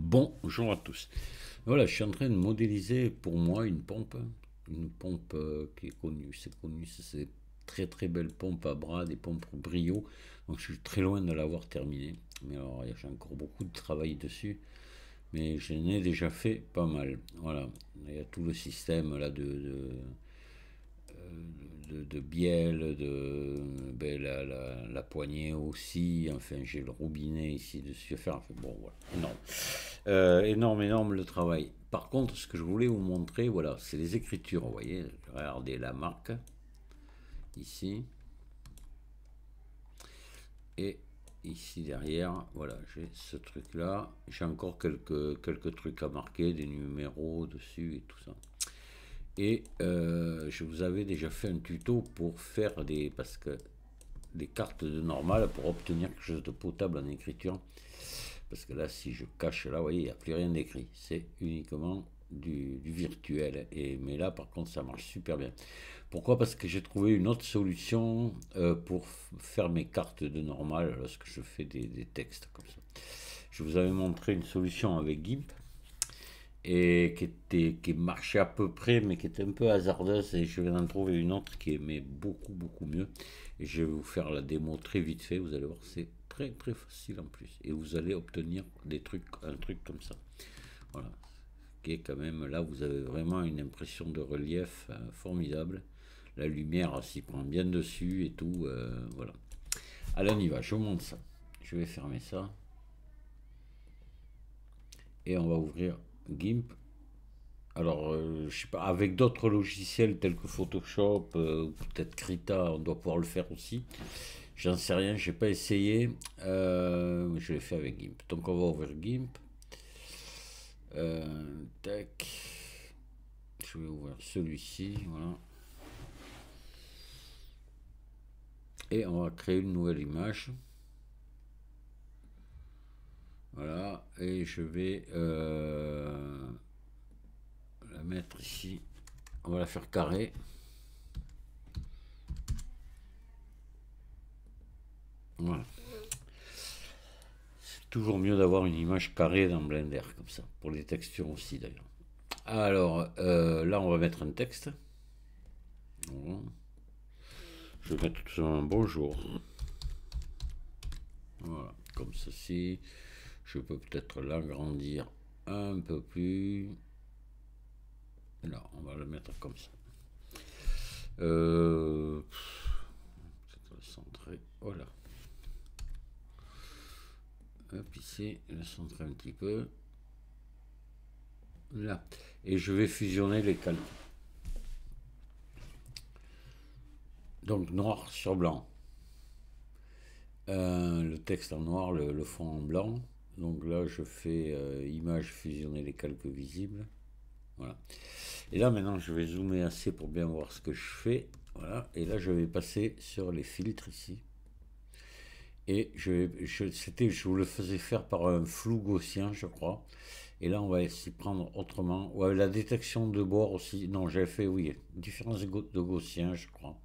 Bonjour à tous. Voilà, je suis en train de modéliser pour moi une pompe qui est connue. C'est connu, c'est des très très belles pompes à bras, des pompes Brio. Donc je suis très loin de l'avoir terminée. Mais alors, j'ai encore beaucoup de travail dessus. Mais j'en ai déjà fait pas mal. Voilà, il y a tout le système là de bielle, ben, la poignée aussi. Enfin, j'ai le robinet ici dessus à faire. Enfin, bon, voilà, énorme. Énorme le travail. Par contre, ce que je voulais vous montrer, voilà, c'est les écritures. Vous voyez, regardez la marque ici. Et ici derrière, voilà, j'ai ce truc-là. J'ai encore quelques trucs à marquer, des numéros dessus et tout ça. Et je vous avais déjà fait un tuto pour faire parce que des cartes de normal pour obtenir quelque chose de potable en écriture. Parce que là, si je cache là, vous voyez, il n'y a plus rien d'écrit. C'est uniquement du virtuel. Mais là, par contre, ça marche super bien. Pourquoi? Parce que j'ai trouvé une autre solution pour faire mes cartes de normal lorsque je fais des textes comme ça. Je vous avais montré une solution avec GIMP et qui marchait à peu près, mais qui était un peu hasardeuse. Et je viens d'en trouver une autre qui est beaucoup mieux. Et je vais vous faire la démo très vite fait. Vous allez voir, c'est très facile en plus. Et vous allez obtenir un truc comme ça. Voilà. Qui est quand même là, vous avez vraiment une impression de relief formidable. La lumière s'y prend bien dessus et tout. Voilà. Allez, on y va. Je vous montre ça. Je vais fermer ça. Et on va ouvrir GIMP. Alors, je sais pas, avec d'autres logiciels tels que Photoshop ou peut-être Krita, on doit pouvoir le faire aussi. J'en sais rien, j'ai pas essayé. Je l'ai fait avec GIMP. Donc, on va ouvrir GIMP. Tac. Je vais ouvrir celui-ci. Voilà. Et on va créer une nouvelle image. Voilà. Et je vais la mettre ici. On va la faire carrée. Voilà. C'est toujours mieux d'avoir une image carrée dans Blender comme ça. Pour les textures aussi d'ailleurs. Alors là on va mettre un texte. Voilà. Je vais mettre tout ça un bonjour. Voilà. Comme ceci. Je peux peut-être l'agrandir un peu plus. Là, on va le mettre comme ça. Peut-être le centrer. Voilà. Hop, ici, le centrer un petit peu. Là. Et je vais fusionner les calques. Donc noir sur blanc. Le texte en noir, le fond en blanc. Donc là, je fais image fusionner les calques visibles. Voilà. Et là, maintenant, je vais zoomer assez pour bien voir ce que je fais. Voilà. Et là, je vais passer sur les filtres ici. Et je vous le faisais faire par un flou gaussien, je crois. Et là, on va s'y prendre autrement. Ouais, la détection de bord aussi. Non, j'avais fait, oui, différence de gaussien, je crois.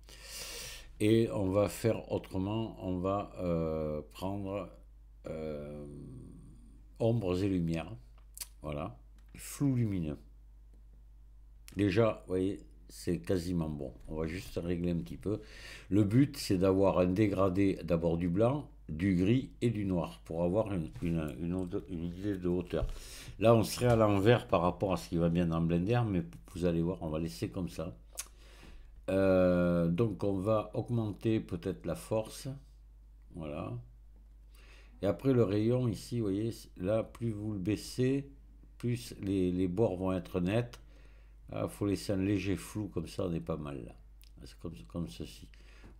Et on va faire autrement. On va prendre euh, ombres et lumières. Voilà. Flou lumineux. Déjà, vous voyez, c'est quasiment bon. On va juste régler un petit peu. Le but, c'est d'avoir un dégradé d'abord du blanc, du gris et du noir pour avoir une idée de hauteur. Là, on serait à l'envers par rapport à ce qui va bien dans Blender, mais vous allez voir, on va laisser comme ça. Donc, on va augmenter peut-être la force. Voilà. Et après, le rayon ici, vous voyez, là, plus vous le baissez, plus les bords vont être nets. Il faut laisser un léger flou comme ça, on est pas mal là. C'est comme ceci.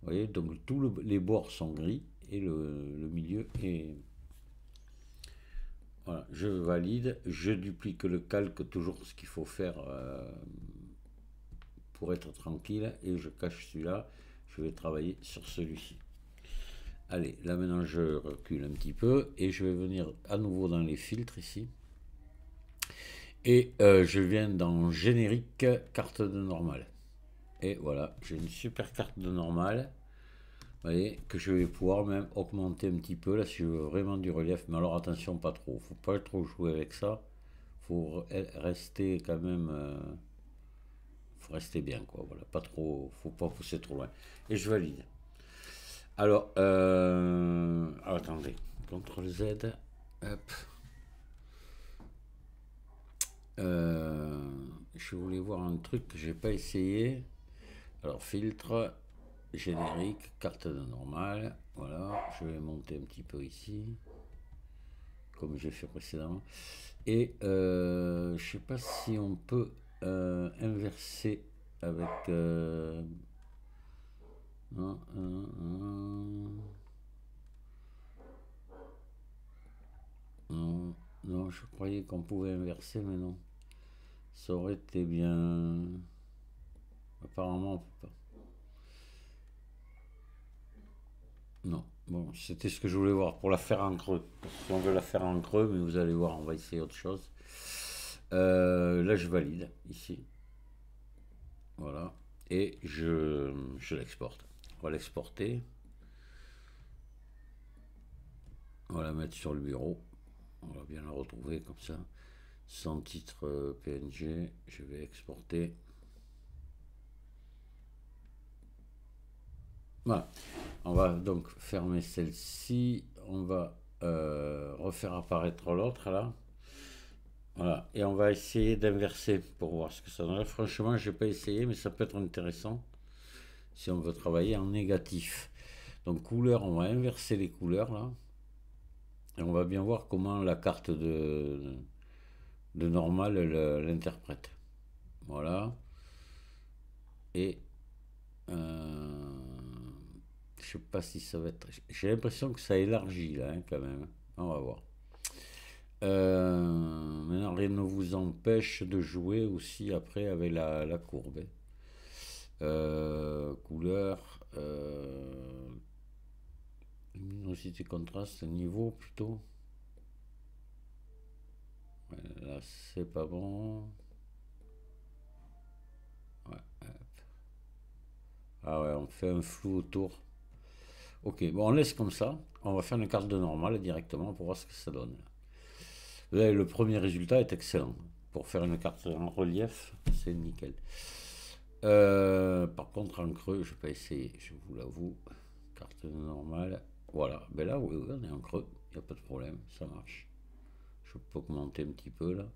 Vous voyez, donc tous les bords sont gris et le milieu est. Voilà, je valide, je duplique le calque, toujours ce qu'il faut faire pour être tranquille, et je cache celui-là. Je vais travailler sur celui-ci. Allez, là maintenant je recule un petit peu et je vais venir à nouveau dans les filtres ici. Et je viens dans générique, carte de normale. Et voilà, j'ai une super carte de normale. Vous voyez, que je vais pouvoir même augmenter un petit peu là si je veux vraiment du relief. Mais alors attention, pas trop. Faut pas trop jouer avec ça. Faut rester quand même. Faut rester bien, quoi. Voilà, pas trop. Faut pas pousser trop loin. Et je valide. Alors, attendez. CTRL Z. Hop. Je voulais voir un truc que j'ai pas essayé. Alors, filtre, générique, carte de normale. Voilà, je vais monter un petit peu ici, comme j'ai fait précédemment. Et je sais pas si on peut inverser avec. Non, non, non, je croyais qu'on pouvait inverser, mais non. Ça aurait été bien. Apparemment, on peut pas. Non. Bon, c'était ce que je voulais voir pour la faire en creux. Si on veut la faire en creux, mais vous allez voir, on va essayer autre chose. Là, je valide ici. Voilà. Et je l'exporte. On va l'exporter. On va la mettre sur le bureau. On va bien la retrouver comme ça. Sans titre PNG. Je vais exporter. Voilà. On va donc fermer celle-ci. On va refaire apparaître l'autre là. Voilà. Et on va essayer d'inverser pour voir ce que ça donne. Franchement, je n'ai pas essayé, mais ça peut être intéressant si on veut travailler en négatif. Donc couleur, on va inverser les couleurs là. Et on va bien voir comment la carte de normal l'interprète. Voilà. Et je sais pas si ça va être. J'ai l'impression que ça élargit là, hein, quand même. On va voir. Maintenant, rien ne vous empêche de jouer aussi après avec la courbe, hein. Couleur, luminosité, contraste, niveau plutôt. Ouais, là, c'est pas bon. Ouais. Ah ouais, on fait un flou autour. Ok, bon, on laisse comme ça. On va faire une carte de normale directement pour voir ce que ça donne. Là, le premier résultat est excellent. Pour faire une carte en relief, c'est nickel. Par contre, en creux, je vais pas essayer, je vous l'avoue. Carte normale. Voilà, ben là, oui, on est en creux. Il n'y a pas de problème, ça marche. Je peux augmenter un petit peu là.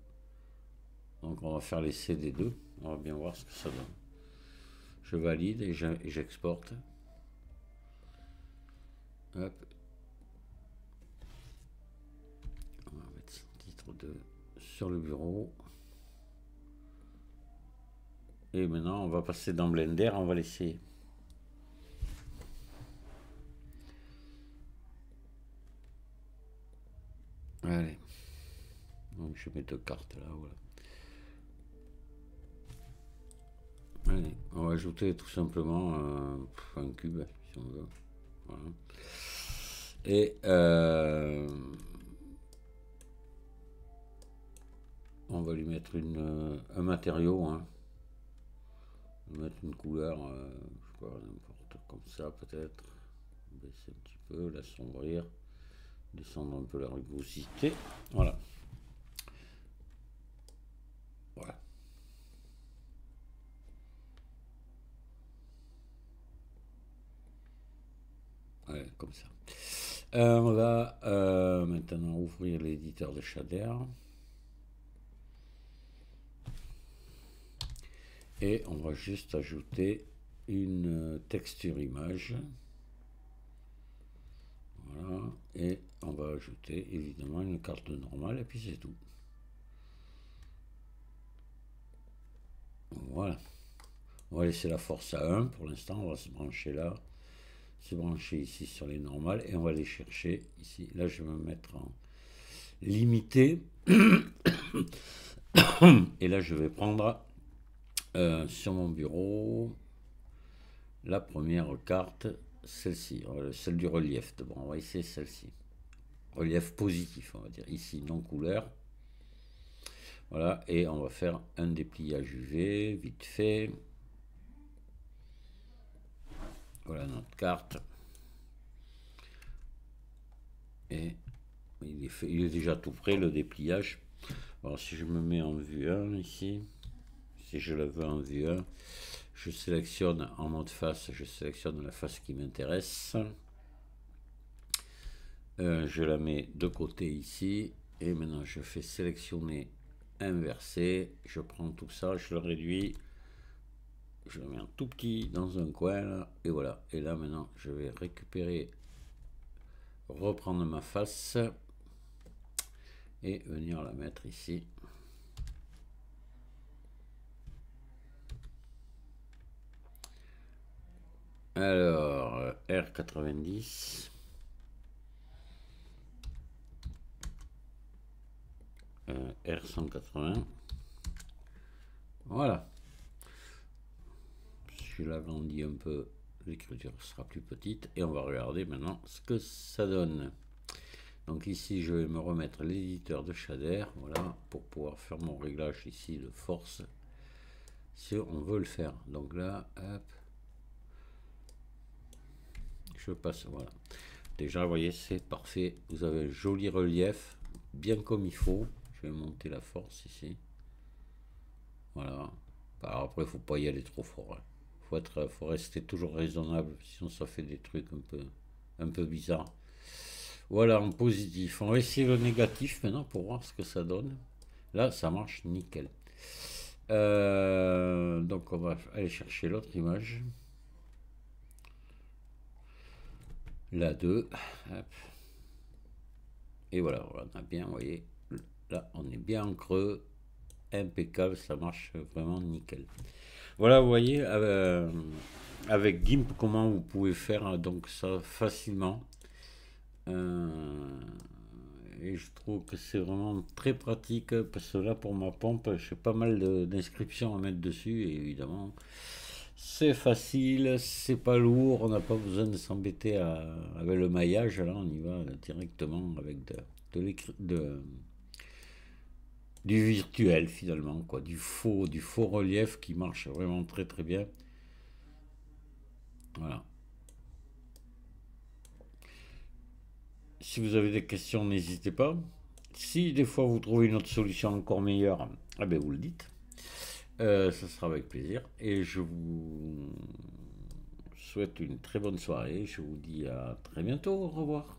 Donc, on va faire l'essai des deux. On va bien voir ce que ça donne. Je valide et j'exporte. Hop. On va mettre son titre sur le bureau. Et maintenant, on va passer dans Blender, on va l'essayer. Allez. Donc, je mets deux cartes là, voilà. Allez, on va ajouter tout simplement un cube, si on veut. Voilà. Et on va lui mettre un matériau, hein. On va mettre une couleur, je sais pas, n'importe, comme ça peut-être. Baisser un petit peu, l'assombrir, descendre un peu la rugosité. Voilà. Voilà. Ouais, comme ça. On va maintenant ouvrir l'éditeur de shader. Et on va juste ajouter une texture image. Voilà. Et on va ajouter évidemment une carte normale et puis c'est tout. Voilà. On va laisser la force à 1 pour l'instant. On va se brancher là. Se brancher ici sur les normales et on va les chercher ici. Là, je vais me mettre en limité. Et là, je vais prendre sur mon bureau la première carte, celle-ci, celle du relief. Bon, on va essayer celle-ci. Relief positif, on va dire. Ici, non couleur. Voilà, et on va faire un dépliage UV, vite fait. Voilà notre carte. Et il est fait, il est déjà tout prêt, le dépliage. Alors si je me mets en vue 1 ici, si je le veux en vue 1, je sélectionne en mode face, je sélectionne la face qui m'intéresse. Je la mets de côté ici. Et maintenant je fais sélectionner inversé. Je prends tout ça, je le réduis. Je le mets en tout petit dans un coin là. Et voilà. Et là maintenant je vais récupérer, reprendre ma face et venir la mettre ici. Alors, R90. R180. Voilà. Si je l'agrandis un peu, l'écriture sera plus petite. Et on va regarder maintenant ce que ça donne. Donc ici, je vais me remettre l'éditeur de shader. Voilà, pour pouvoir faire mon réglage ici de force. Si on veut le faire. Donc là, hop. Je passe, voilà. Déjà, vous voyez, c'est parfait. Vous avez un joli relief, bien comme il faut. Je vais monter la force ici. Voilà. Alors après, il faut pas y aller trop fort. Faut rester toujours raisonnable, sinon ça fait des trucs un peu bizarres. Voilà, en positif. On va essayer le négatif maintenant pour voir ce que ça donne. Là, ça marche nickel. Donc on va aller chercher l'autre image. La 2. Hop. Et voilà, on a bien, vous voyez, là on est bien en creux, impeccable, ça marche vraiment nickel. Voilà, vous voyez, avec GIMP, comment vous pouvez faire donc ça facilement. Et je trouve que c'est vraiment très pratique parce que là, pour ma pompe, j'ai pas mal d'inscriptions à mettre dessus et évidemment, c'est facile, c'est pas lourd, on n'a pas besoin de s'embêter avec le maillage. Là, on y va directement avec du virtuel finalement, quoi, du faux relief qui marche vraiment très très bien. Voilà. Si vous avez des questions, n'hésitez pas. Si des fois vous trouvez une autre solution encore meilleure, eh bien vous le dites. Ça sera avec plaisir. Et je vous souhaite une très bonne soirée. Je vous dis à très bientôt. Au revoir.